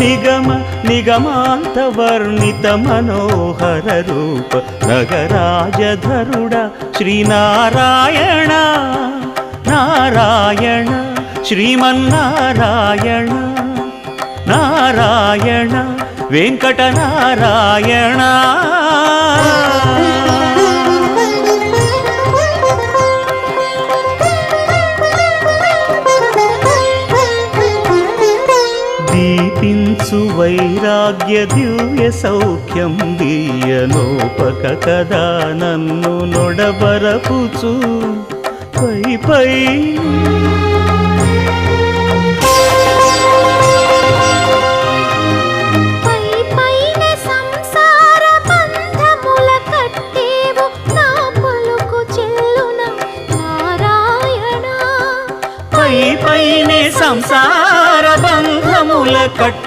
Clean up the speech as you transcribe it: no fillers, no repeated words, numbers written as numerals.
నిగమ నిగమాంత వర్ణిత మనోహర రూప నగరాజధరుడ శ్రీనారాయణ నారాయణ శ్రీమన్నారాయణ నారాయణ వెంకటనారాయణ. దీపించు వైరాగ్య దివ్య సౌఖ్యం దీయనోపక కదా నన్ను నొడబరపుచు పై పై పైనే సంసార బంధముల